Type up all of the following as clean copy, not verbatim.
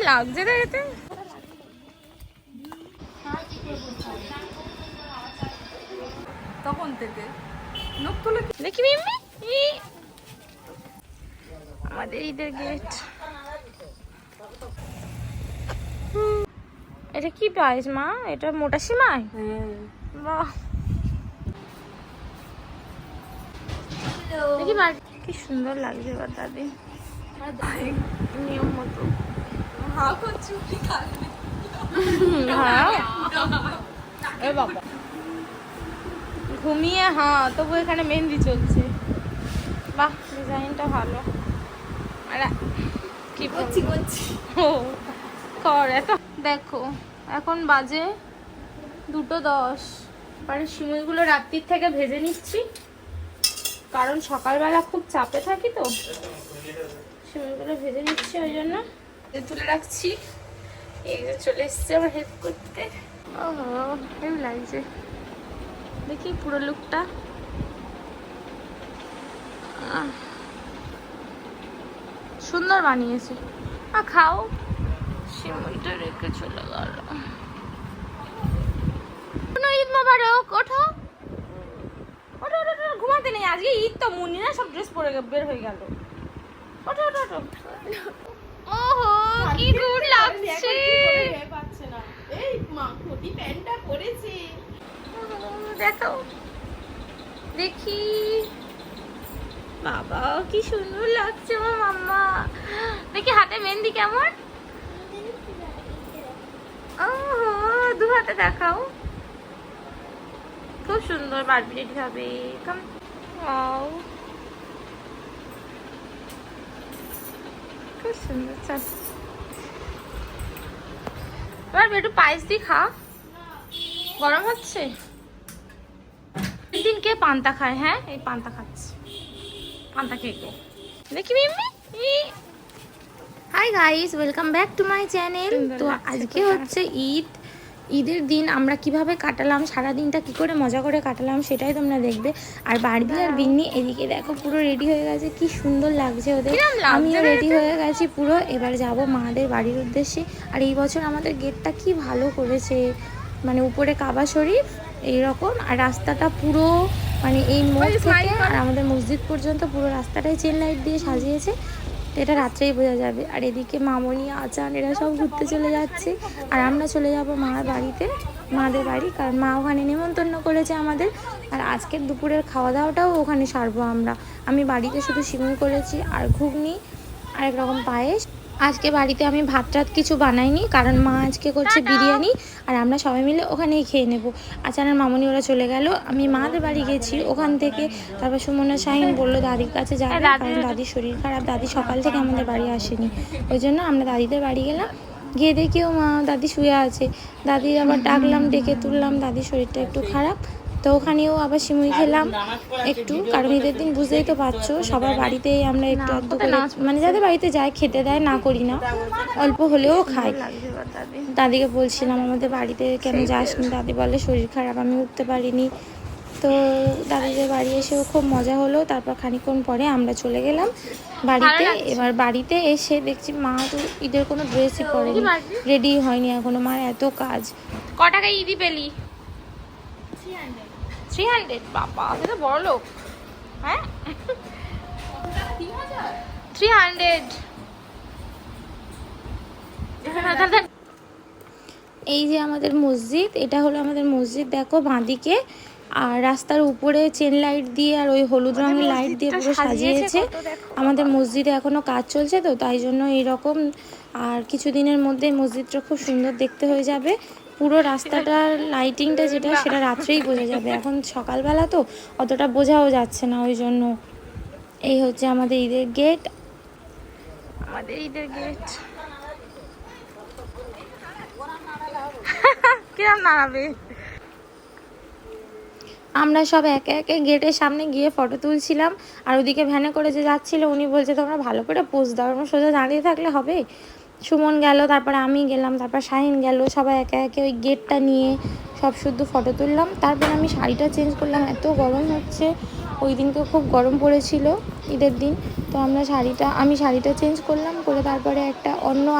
লাগছে দেখতে। তখন থেকে নখ তুলে দেখি মিমি আমাদের ঈদের গেট। এটা কি প্রাইস মা? এটা মোটা সিমাই? বাহ, দেখি কি সুন্দর লাগছে দাদি, নিয়ম মতো। ঘুমিয়ে হ্যাঁ, তবু এখানে মেহেন্দি চলছে। বাহ, ডিজাইনটা ভালো। কি করছি ও কর এত। দেখো এখন বাজে 2:10। মানে সিমুইগুলো রাত্রির থেকে ভেজে নিচ্ছি, কারণ সকালবেলা খুব চাপে থাকি তো। সিমুইগুলো ভেজে নিচ্ছি, ওই জন্য তুলে রাখছি। এই যে চলে এসছে আমার হেল্প করতে। ও হেভি লাগছে, দেখি পুরো লুকটা। সুন্দর বানিয়েছে। খাও। সিমুইটা রেখে চলে গেল। ঈদ মোবারক। ওঠো ওঠো ওঠো, ঘুমাতে নেই আজকে ঈদ তো। মুন্নি না সব ড্রেস পরে বের হয়ে গেল। ওঠো ওঠো ওঠো। ওহো কি গুড লাগছে। এই মা কোটি প্যান্টটা পরেছে, দেখো দেখি। বাবা কি সুন্দর লাগছে আমার মাম্মা। দেখি হাতে মেহেন্দি কেমন। ওহো দু হাতে দেখাও। খুব সুন্দর বারবি রেডি হবে। কাম ওয়াও, খুব সুন্দর। চল এবার একটু পায়েস দি খা, গরম হচ্ছে। দিন কে পান্তা খায়? হ্যাঁ এই পান্তা খাচ্ছে, পান্তা খেয়ে। দেখি Mimi. Hi guys, welcome back to my channel. তো আজকে হচ্ছে ঈদ। ঈদের দিন আমরা কিভাবে কাটালাম, সারা দিনটা কি করে মজা করে কাটালাম সেটাই তোমরা দেখবে। আর বারবি আর বিন্নি এদিকে দেখো পুরো রেডি হয়ে গেছে, কি সুন্দর লাগছে ওদের। আমিও রেডি হয়ে গেছি পুরো। এবার যাব মাদের বাড়ির উদ্দেশ্যে। আর এই বছর আমাদের গেটটা কি ভালো করেছে, মানে উপরে কাবা শরীফ এইরকম, আর রাস্তাটা পুরো মানে এই মোড় থেকে আর আমাদের মসজিদ পর্যন্ত পুরো রাস্তাটাই চেন লাইট দিয়ে সাজিয়েছে। এটা রাত্রেই বোঝা যাবে। আর এদিকে মামনি আচান এরা সব ঘুরতে চলে যাচ্ছে, আর আমরা চলে যাব মার বাড়িতে, মাদের বাড়ি, কারণ মা ওখানে নেমন্তন্ন করেছে আমাদের। আর আজকের দুপুরের খাওয়া দাওয়াটাও ওখানে সারবো আমরা। আমি বাড়িতে শুধু সিমুই করেছি আর ঘুগনি আর এক রকম পায়েস। আজকে বাড়িতে আমি ভাত টাত কিছু বানাইনি, কারণ মা আজকে করছে বিরিয়ানি, আর আমরা সবাই মিলে ওখানেই খেয়ে নেবো। আচানের মামনি ওরা চলে গেল, আমি মাদের বাড়ি গেছি। ওখান থেকে তারপর সুমনা শাহিন বললো দাদির কাছে যাবে, কারণ দাদির শরীর খারাপ। দাদি সকাল থেকে আমাদের বাড়ি আসেনি, ওই জন্য আমরা দাদিদের বাড়ি গেলাম। গিয়ে দেখেও মা দাদি শুয়ে আছে। দাদি আবার ডাকলাম, ডেকে তুললাম, দাদির শরীরটা একটু খারাপ। তো ওখানেও আবার সিমুই খেলাম একটু, কারণ ঈদের দিন বুঝতেই তো পারছো সবার বাড়িতেই আমরা একটু একটু করে, মানে যাদের বাড়িতে যায় খেতে দেয়, না করি না, অল্প হলেও খাই। দাদিকে বলছিলাম আমাদের বাড়িতে কেন যাসনি, দাদি বলে শরীর খারাপ, আমি উঠতে পারিনি। তো দাদিদের বাড়ি এসেও খুব মজা হলো। তারপর খানিকক্ষণ পরে আমরা চলে গেলাম বাড়িতে। এবার বাড়িতে এসে দেখছি মা তো ঈদের কোনো ড্রেসই পরেনি, রেডি হয়নি এখনো। মার এত কাজ। ক টাকা ঈদি পেলি? 300। বাবা সেটা বড় লোক। হ্যাঁ 300। এই যে আমাদের মসজিদ, এটা হলো আমাদের মসজিদ। দেখো বাঁদিকে, আর রাস্তার উপরে চেন লাইট দিয়ে আর ওই হলুদ রঙের লাইট দিয়ে পুরো সাজিয়েছে। আমাদের মসজিদে এখনো কাজ চলছে তো, তাই জন্য এইরকম। আর কিছুদিনের মধ্যে মসজিদটা খুব সুন্দর দেখতে হয়ে যাবে। পুরো রাস্তাটার লাইটিংটা যেটা, সেটা রাত্রেই বোঝা যাবে। এখন সকালবেলা তো অতটা বোঝাও যাচ্ছে না, ওই জন্য। এই হচ্ছে আমাদের ঈদের গেট, আমাদের ঈদের গেট। কিরম নাড়াবে। আমরা সব একে একে গেটের সামনে গিয়ে ফটো তুলছিলাম। আর ওদিকে ভ্যানে করে যে যাচ্ছিল উনি বলছে তোমরা ভালো করে পোজ দাও, আমরা সোজা দাঁড়িয়ে থাকলে হবে। সুমন গেল, তারপরে আমি গেলাম, তারপর শাহিন গেল, সবাই একে একে ওই গেটটা নিয়ে সব শুদ্ধ ফটো তুললাম। তারপর আমি শাড়িটা চেঞ্জ করলাম, এত গরম হচ্ছে ওই দিনকে খুব গরম পড়েছিল ঈদের দিন। তো আমি শাড়িটা চেঞ্জ করলাম, করে তারপরে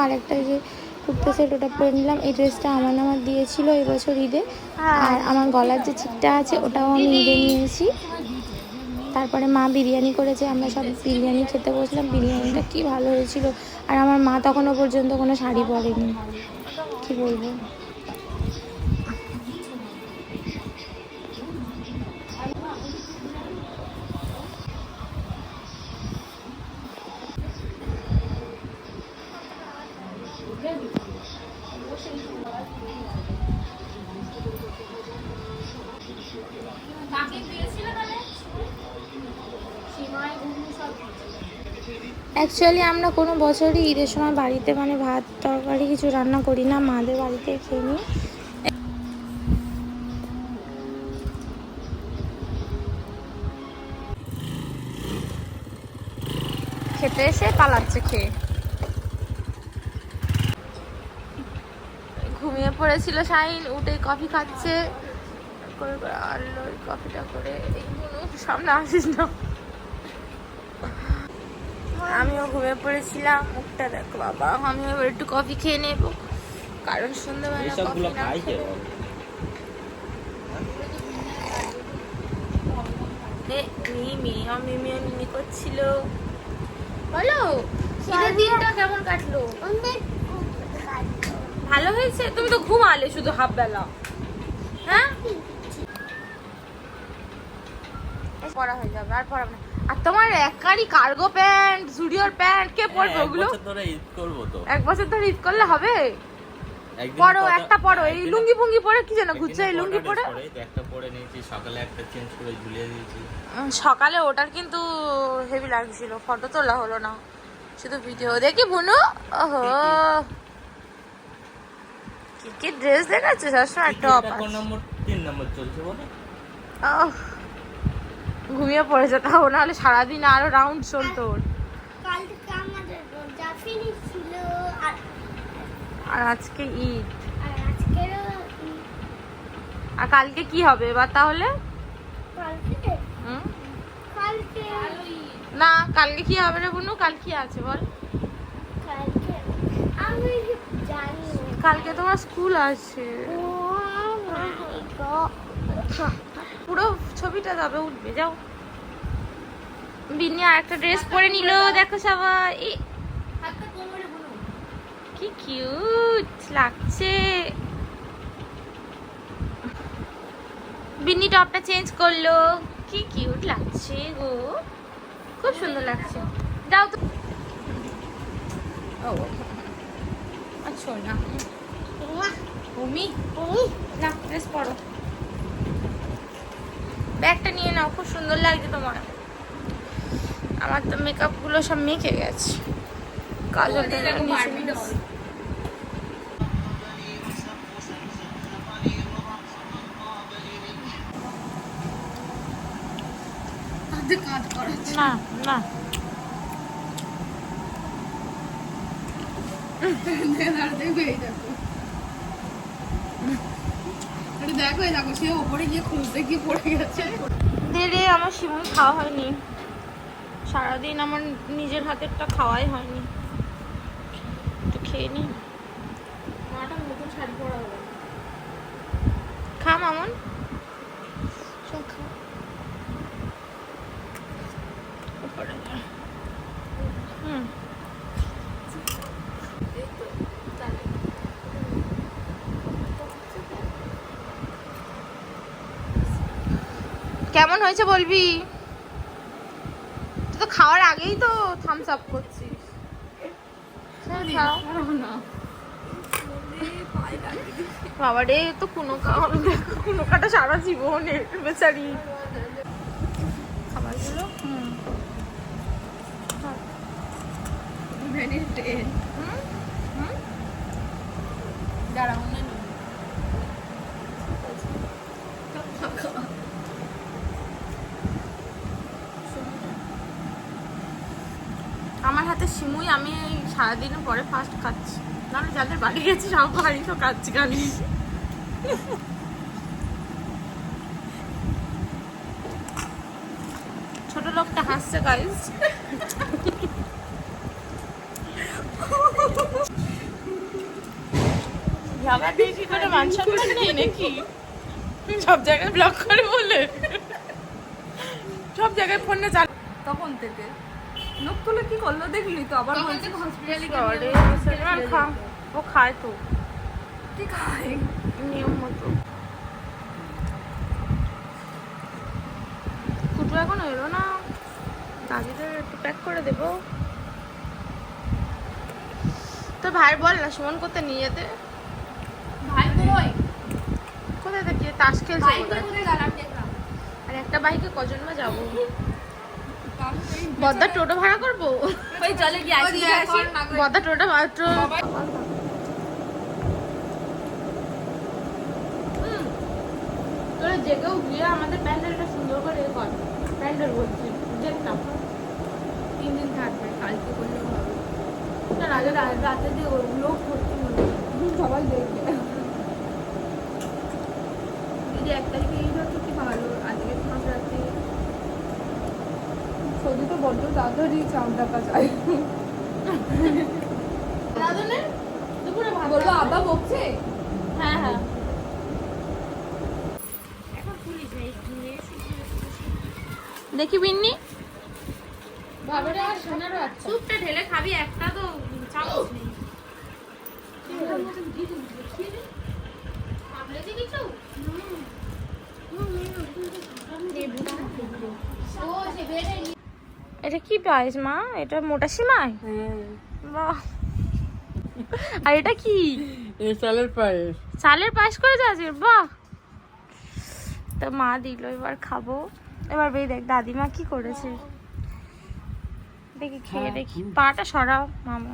আর একটা যে কুর্তা সেট ওটা পরে নিলাম। এই ড্রেসটা আমার দিয়েছিল এবছর ঈদে। আর আমার গলার যে চিকটা আছে ওটাও আমি ঈদে নিয়েছি। তারপরে মা বিরিয়ানি করেছে, আমরা সব বিরিয়ানি খেতে বসলাম। বিরিয়ানিটা কি ভালো হয়েছিল। আর আমার মা তখনও পর্যন্ত কোনো শাড়ি পরেনি, কি বলবো। অ্যাকচুয়ালি আমরা কোনো বছরই ঈদের সময় বাড়িতে ভাত তরকারি কিছু রান্না করি না, মাদের বাড়িতে খেয়ে নিই। খেতে এসে পালাচ্ছে খেয়ে। ঘুমিয়ে পড়েছিল শাহিন, উঠে কফি খাচ্ছে করে আনলো কফিটা করে। সামনে আসিস না। আমিও ঘুমিয়ে পড়েছিলাম, মুখটা দেখো বাবা। আমিও এবার একটু কফি খেয়ে নেব, কারণ সন্ধ্যাবেলা কফি না খেলে মিমি করছিল। বলো ঈদের দিনটা কেমন কাটলো? ভালো হয়েছে? তুমি তো ঘুমালে শুধু হাফ বেলা। হ্যাঁ, পড়া হয়ে যাবে, আর পড়াবে না। আর তোমার একারই কার্গো প্যান্ট, জুডিওর প্যান্ট কে পরবে ওগুলো? এক বছর ধরে ঈদ করলে হবে? পরো একটা, পরো এই লুঙ্গি ফুঙ্গি পরে, কি যেন ঘুরছে এই লুঙ্গি পরে। একটা পরে নিয়েছি, সকালে একটা চেঞ্জ করে ঝুলিয়ে দিয়েছি। সকালে ওটার কিন্তু হেভি লাগছিল, ফটো তোলা হলো না, শুধু ভিডিও দেখি। বুনু ওহো কি ড্রেস দেখাচ্ছে সবসময় টপ। কোন নম্বর? 3 নম্বর চলছে বলে। ঘুমিয়ে পড়েছে, তাও না হলে সারাদিন আরো রাউন্ড চলতো। আর আজকে ঈদ, আর কালকে কি হবে এবার তাহলে? না, কালকে কি হবে রে বুনু? কাল কি আছে বল? কালকে তোমার স্কুল আছে। পুরো ছবিটা যাবে, উঠবে। যাও। বিন্নি আর একটা ড্রেস পরে নিল, দেখো সবাই কি কিউট লাগছে। বিন্নি টপটা চেঞ্জ করলো, কি কিউট লাগছে গো, খুব সুন্দর লাগছে। যাও তো। ও আচ্ছা না তুমি না, ড্রেস পরো, ব্যাগটা নিয়ে নাও, খুব সুন্দর লাগছে তোমার। আমার তো মেকআপ গুলো সব মেখে গেছে, কাজলটা না না দেখো সে ওপরে গিয়ে খুঁজতে গিয়ে পড়ে গেছে। দেরে আমার সিমুই খাওয়া হয়নি সারাদিন, আমার নিজের হাতেরটা খাওয়াই হয়নি। একটু খেয়ে নি। মাটা নতুন শাড়ি পরা হবে। খা মামন। কেমন হয়েছে বলবি? তুই তো খাওয়ার আগেই তো থামস আপ করছিস। বাবা রে, তো কোনো কাটা সারা জীবনের বেচারি খাবারগুলো। আমার হাতে সিমুই আমি সারাদিনের পরে ফার্স্ট খাচ্ছি, নাহলে যাদের বাড়ি গেছি সব বাড়ি তো খাচ্ছি খালি। লোকটা হাসছে গাইস। ঝগড়া দিয়ে কি করে মান সম্মান নেই নাকি? সব জায়গায় ব্লক করে বলে, সব জায়গায় ফোনে চাল। তখন থেকে নখ তুলে কি করলো দেখলি তো, আবার বলছে হসপিটালে সলমান খা, ও খায় তো কি খায় নিয়ম মতো। কুটু এখন এলো না, দাদিদের একটু প্যাক করে দেবো। তো ভাই বল না সুমন কোথায় নিয়ে যেতে? ভাই কই কোথায় দেখিয়ে তাস খেলছে ভাই বোধহয়। কোথায় গেলাম দেখলাম আর একটা বাইকে কজন বা যাবো? বদ্দার টোটো ভাড়া করবো? ওই চলে গিয়ে আসি আসি বদ্দার টোটো মাত্র তোরা যে কেউ গিয়ে আমাদের প্যান্ডেলটা সুন্দর করে কর। প্যান্ডেল বলছি দেখতাম 3 দিন থাকবে, কালকে করলেও হবে। তার আগে রাতে দিয়ে লোক ভর্তি হবে, সবাই দেখবে। দিদি 1 তারিখে ঈদ হচ্ছে কি ভালো, আজকে মাস রাতে সত্যি তো বড্ড তাড়াতাড়ি চাঁদ দেখা যায়। দাদনে দুপুরে ভাত বললো আব্বা বকছে। হ্যাঁ হ্যাঁ দেখি বিন্নি বাবারে আর সোনারও আছে। স্যুপটা ঢেলে খাবি, একটা তো চামচ নেই। এটা কি পায়েস মা? এটা মোটা সিমাই? বাহ। আর এটা কি? চালের পায়েস। চালের পায়েস করে যাচ্ছে, বাহ। তো মা দিল, এবার খাবো। এবার বেই দেখ দাদিমা কি করেছে, দেখি খেয়ে দেখি। পাটা সরাও মামা।